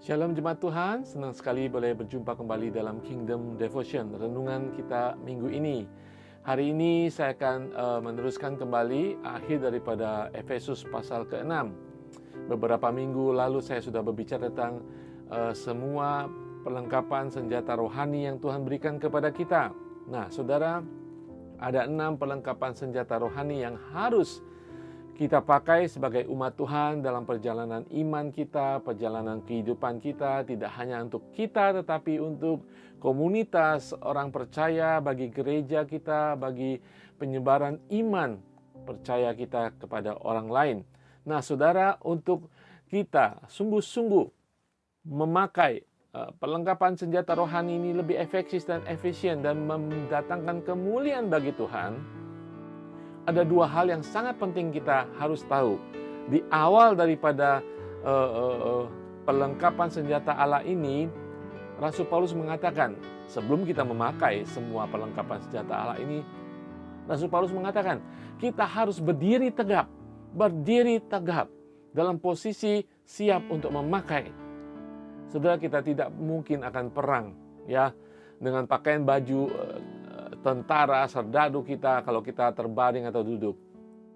Shalom jemaat Tuhan, senang sekali boleh berjumpa kembali dalam Kingdom Devotion, renungan kita minggu ini. Hari ini saya akan meneruskan kembali akhir daripada Efesus pasal ke-6. Beberapa minggu lalu saya sudah berbicara tentang semua perlengkapan senjata rohani yang Tuhan berikan kepada kita. Nah, saudara, ada 6 perlengkapan senjata rohani yang harus kita pakai sebagai umat Tuhan dalam perjalanan iman kita, perjalanan kehidupan kita, tidak hanya untuk kita tetapi untuk komunitas orang percaya, bagi gereja kita, bagi penyebaran iman percaya kita kepada orang lain. Nah, saudara, untuk kita sungguh-sungguh memakai perlengkapan senjata rohani ini lebih efektif dan efisien dan mendatangkan kemuliaan bagi Tuhan, ada 2 hal yang sangat penting kita harus tahu. Di awal daripada perlengkapan senjata Allah ini, Rasul Paulus mengatakan, sebelum kita memakai semua perlengkapan senjata Allah ini, Rasul Paulus mengatakan, kita harus berdiri tegap dalam posisi siap untuk memakai. Saudara, kita tidak mungkin akan perang ya dengan pakaian baju tentara, serdadu kita kalau kita terbaring atau duduk.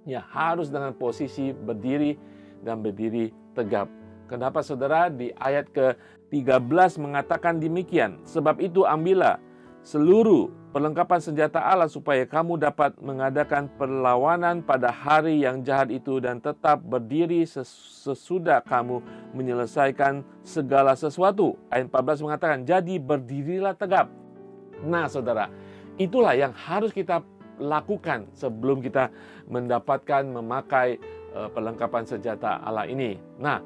Ya, harus dengan posisi berdiri dan berdiri tegap. Kenapa saudara? Di ayat ke-13 mengatakan demikian. Sebab itu ambillah seluruh perlengkapan senjata Allah supaya kamu dapat mengadakan perlawanan pada hari yang jahat itu dan tetap berdiri sesudah kamu menyelesaikan segala sesuatu. Ayat 14 mengatakan, jadi berdirilah tegap. Nah saudara, itulah yang harus kita lakukan sebelum kita mendapatkan memakai perlengkapan senjata Allah ini. Nah,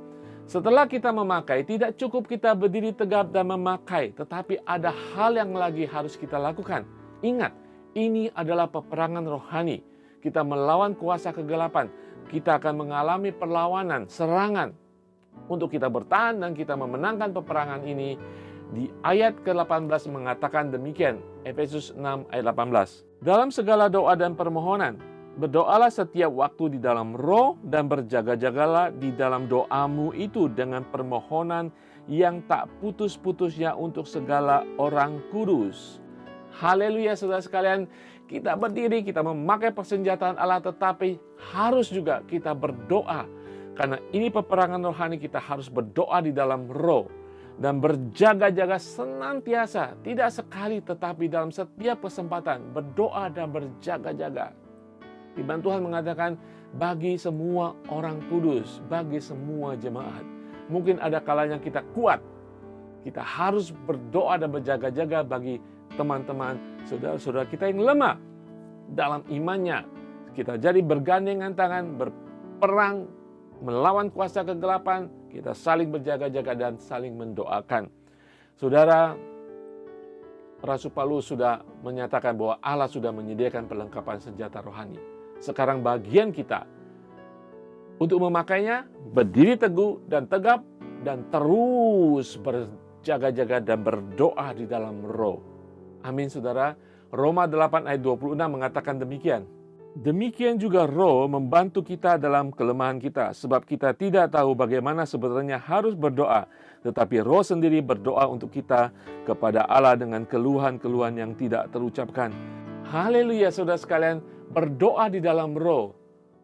setelah kita memakai, tidak cukup kita berdiri tegap dan memakai, tetapi ada hal yang lagi harus kita lakukan. Ingat, ini adalah peperangan rohani. Kita melawan kuasa kegelapan. Kita akan mengalami perlawanan, serangan untuk kita bertahan dan kita memenangkan peperangan ini. Di ayat ke-18 mengatakan demikian, Efesus 6 ayat 18. Dalam segala doa dan permohonan, berdoalah setiap waktu di dalam roh dan berjaga-jagalah di dalam doamu itu dengan permohonan yang tak putus-putusnya untuk segala orang kudus. Haleluya saudara sekalian, kita berdiri, kita memakai persenjataan Allah, tetapi harus juga kita berdoa. Karena ini peperangan rohani, kita harus berdoa di dalam roh. Dan berjaga-jaga senantiasa, tidak sekali tetapi dalam setiap kesempatan berdoa dan berjaga-jaga. Firman Tuhan mengatakan bagi semua orang kudus, bagi semua jemaat. Mungkin ada kalanya kita kuat, kita harus berdoa dan berjaga-jaga bagi teman-teman, saudara-saudara kita yang lemah dalam imannya. Kita jadi bergandengan tangan, berperang, melawan kuasa kegelapan, kita saling berjaga-jaga dan saling mendoakan. Saudara, Rasul Paulus sudah menyatakan bahwa Allah sudah menyediakan perlengkapan senjata rohani. Sekarang bagian kita untuk memakainya, berdiri teguh dan tegap dan terus berjaga-jaga dan berdoa di dalam roh. Amin saudara. Roma 8 ayat 26 mengatakan demikian. Demikian juga roh membantu kita dalam kelemahan kita, sebab kita tidak tahu bagaimana sebenarnya harus berdoa, tetapi roh sendiri berdoa untuk kita kepada Allah dengan keluhan-keluhan yang tidak terucapkan. Haleluya saudara sekalian, berdoa di dalam roh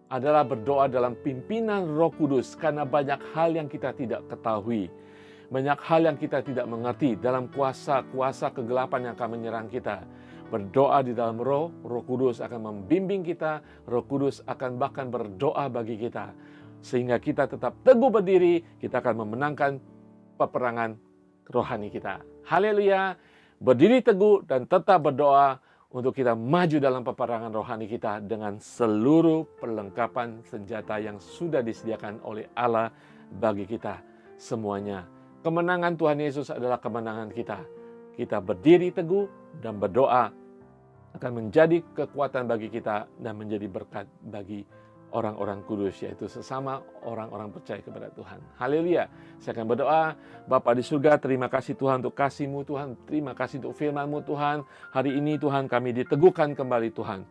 adalah berdoa dalam pimpinan Roh Kudus, karena banyak hal yang kita tidak ketahui. Banyak hal yang kita tidak mengerti dalam kuasa kegelapan yang akan menyerang kita. Berdoa di dalam roh, Roh Kudus akan membimbing kita, Roh Kudus akan bahkan berdoa bagi kita. Sehingga kita tetap teguh berdiri, kita akan memenangkan peperangan rohani kita. Haleluya, berdiri teguh dan tetap berdoa untuk kita maju dalam peperangan rohani kita dengan seluruh perlengkapan senjata yang sudah disediakan oleh Allah bagi kita semuanya. Kemenangan Tuhan Yesus adalah kemenangan kita. Kita berdiri teguh dan berdoa akan menjadi kekuatan bagi kita dan menjadi berkat bagi orang-orang kudus, yaitu sesama orang-orang percaya kepada Tuhan. Haleluya. Saya akan berdoa. Bapa di surga, terima kasih Tuhan untuk kasih-Mu Tuhan. Terima kasih untuk firman-Mu Tuhan. Hari ini Tuhan kami diteguhkan kembali Tuhan.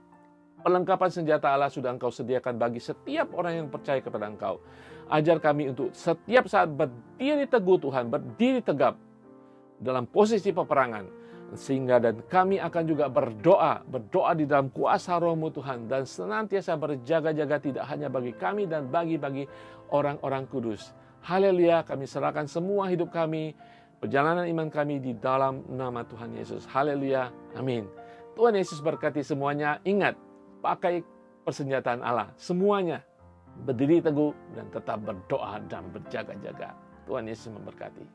Perlengkapan senjata Allah sudah Engkau sediakan bagi setiap orang yang percaya kepada Engkau. Ajar kami untuk setiap saat berdiri teguh Tuhan, berdiri tegap dalam posisi peperangan. Sehingga dan kami akan juga berdoa di dalam kuasa Roh-Mu Tuhan, dan senantiasa berjaga-jaga tidak hanya bagi kami dan bagi orang-orang kudus. Haleluya, kami serahkan semua hidup kami, perjalanan iman kami di dalam nama Tuhan Yesus. Haleluya, amin. Tuhan Yesus berkati semuanya. Ingat, pakai persenjataan Allah. Semuanya berdiri teguh dan tetap berdoa dan berjaga-jaga. Tuhan Yesus memberkati.